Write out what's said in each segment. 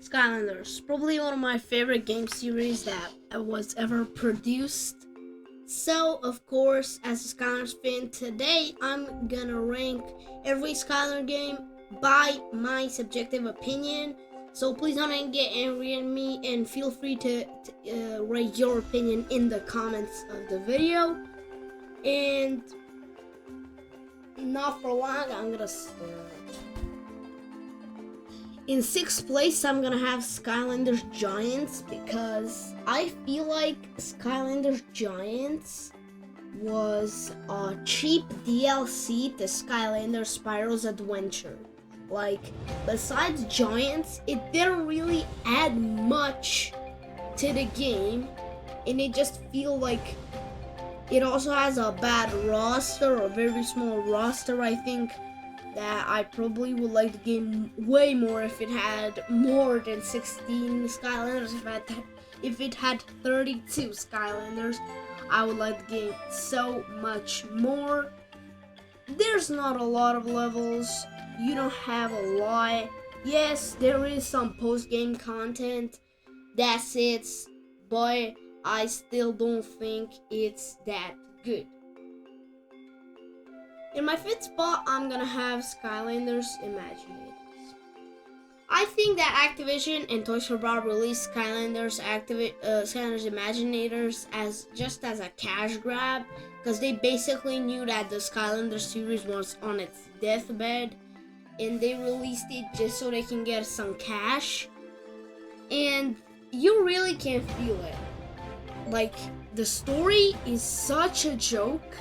Skylanders, probably one of my favorite game series that was ever produced. So, of course, as a Skylanders fan, today I'm gonna rank every Skylander game by my subjective opinion. So please don't get angry at me and feel free to write your opinion in the comments of the video. And not for long, I'm gonna start. In 6th place, I'm gonna have Skylanders Giants because I feel like Skylanders Giants was a cheap DLC to Skylanders Spiral's Adventure. Like, besides Giants, it didn't really add much to the game, and it just feel like it also has a bad roster, or a very small roster, I think. That I probably would like the game way more if it had more than 16 Skylanders. If it had 32 Skylanders, I would like the game so much more. There's not a lot of levels. You don't have a lot. Yes, there is some post-game content. That's it. But I still don't think it's that good. In my 5th spot, I'm gonna have Skylanders Imaginators. I think that Activision and Toys for Bob released Skylanders Imaginators as a cash grab, because they basically knew that the Skylanders series was on its deathbed, and they released it just so they can get some cash. And you really can't feel it. Like, the story is such a joke.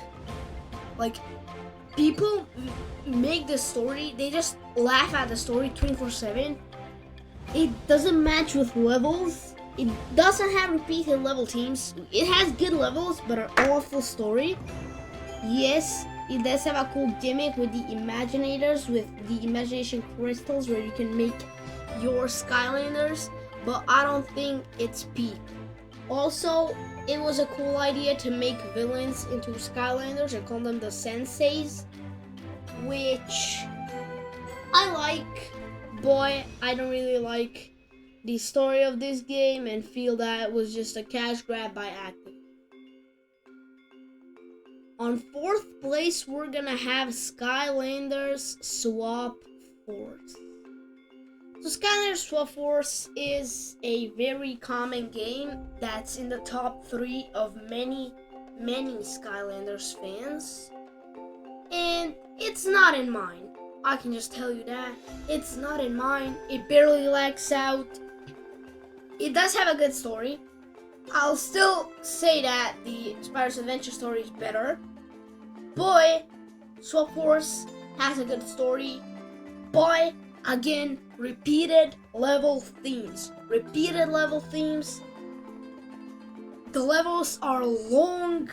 Like, people make the story, they just laugh at the story 24/7. It doesn't match with levels. It doesn't have repeated level teams. It has good levels, but an awful story. Yes, it does have a cool gimmick with the Imaginators, with the Imagination Crystals, where you can make your Skylanders, but I don't think it's peak. Also, it was a cool idea to make villains into Skylanders and call them the Senseis, which I like, but I don't really like the story of this game and feel that it was just a cash grab by Activision. On 4th place, we're gonna have Skylanders Swap Force. So Skylanders Swap Force is a very common game that's in the top 3 of many Skylanders fans. And it's not in mine. I can just tell you that. It's not in mine. It barely lags out. It does have a good story. I'll still say that the Spyro's Adventure story is better. But Swap Force has a good story. But again, repeated level themes. The levels are long.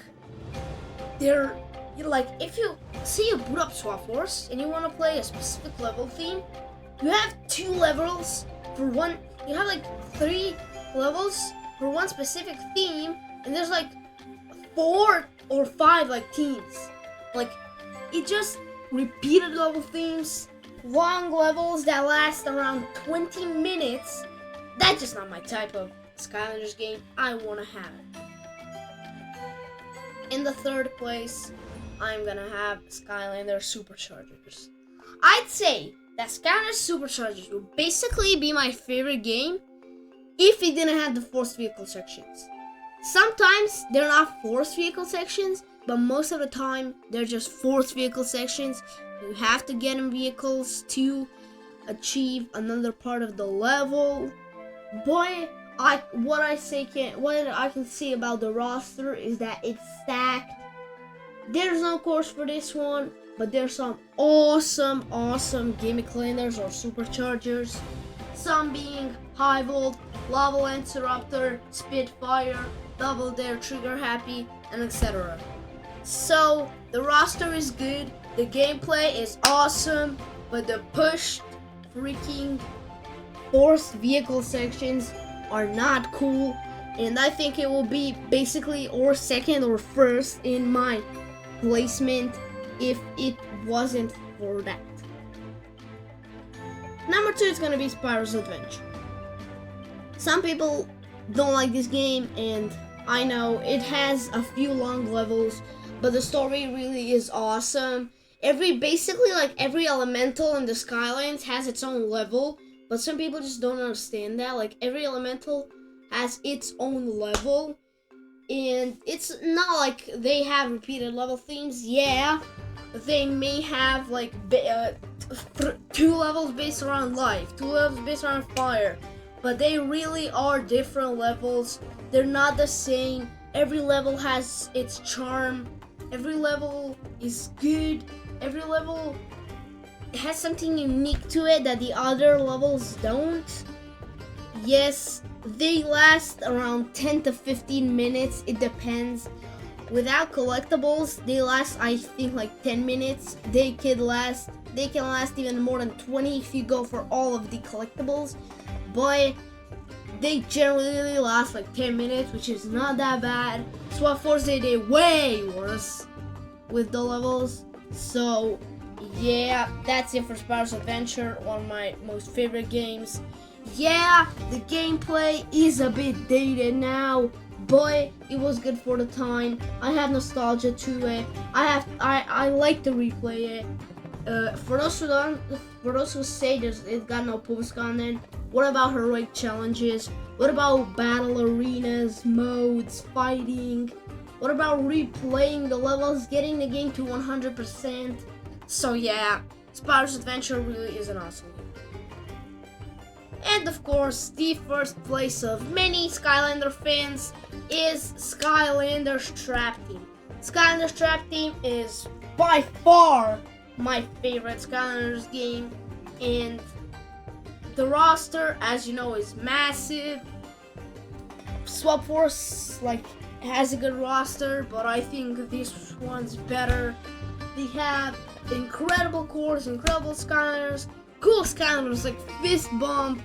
They're like, if you say you boot up Swap Force and you want to play a specific level theme, you have 2 levels for one. You have like 3 levels for one specific theme, and there's like 4 or 5 like teams. Like, it just repeated level themes. Long levels that last around 20 minutes. That's just not my type of Skylanders game. I want to have it. In the 3rd place, I'm gonna have Skylanders Superchargers. I'd say that Skylanders Superchargers would basically be my favorite game if it didn't have the forced vehicle sections. Sometimes they're not forced vehicle sections, but most of the time they're just forced vehicle sections. You have to get in vehicles to achieve another part of the level. But what I can say about the roster is that it's stacked. There's no course for this one, but there's some awesome gimmick landers or superchargers. Some being High Volt, Lava Interrupter, Spitfire, Double Dare, Trigger Happy, and etc. So the roster is good, the gameplay is awesome, but the pushed freaking forced vehicle sections are not cool, and I think it will be basically or 2nd or 1st in my placement if it wasn't for that. Number 2 is gonna be Spyro's Adventure. Some people don't like this game, and I know it has a few long levels, but the story really is awesome. Basically like every elemental in the Skylands has its own level, but some people just don't understand that. Like every elemental has its own level, and it's not like they have repeated level themes. Yeah, they may have like 2 levels based around life, 2 levels based around fire, but they really are different levels. They're not the same. Every level has its charm. Every level is good. Every level has something unique to it that the other levels don't. Yes, they last around 10 to 15 minutes. It depends. Without collectibles, they last, I think, like 10 minutes. They can last even more than 20 if you go for all of the collectibles. But they generally last like 10 minutes, which is not that bad. Swap Force they did way worse with the levels. So yeah, that's it for Spyro's Adventure, one of my most favorite games. Yeah, the gameplay is a bit dated now, but it was good for the time. I have nostalgia to it. I like to replay it. For those who say it got no post content, what about heroic challenges? What about battle arenas, modes, fighting? What about replaying the levels, getting the game to 100%? So yeah, Spyro's Adventure really is an awesome game. And of course, the first place of many Skylander fans is Skylander's Trap Team. Skylander's Trap Team is by far my favorite Skylanders game, and the roster, as you know, is massive. Swap Force has a good roster, but I think this one's better. They have incredible cores, incredible Skylanders, cool Skylanders like Fist Bump,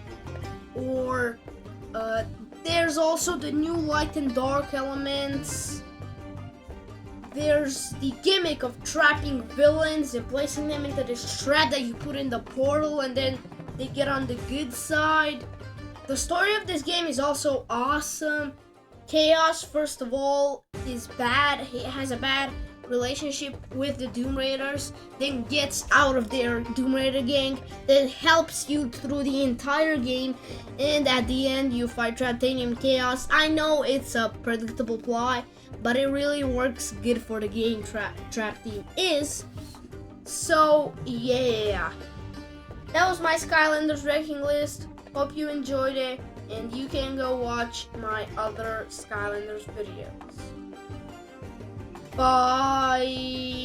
or there's also the new light and dark elements. There's the gimmick of trapping villains and placing them into this trap that you put in the portal, and then they get on the good side. The story of this game is also awesome. Chaos, first of all, is bad. He has a bad relationship with the Doom Raiders, then gets out of their Doom Raider gang, that helps you through the entire game, and at the end you fight Traptanium Chaos. I know it's a predictable plot, but it really works good for the game Trap Team is. So yeah, that was my Skylanders ranking list. Hope you enjoyed it, and you can go watch my other Skylanders videos. Bye.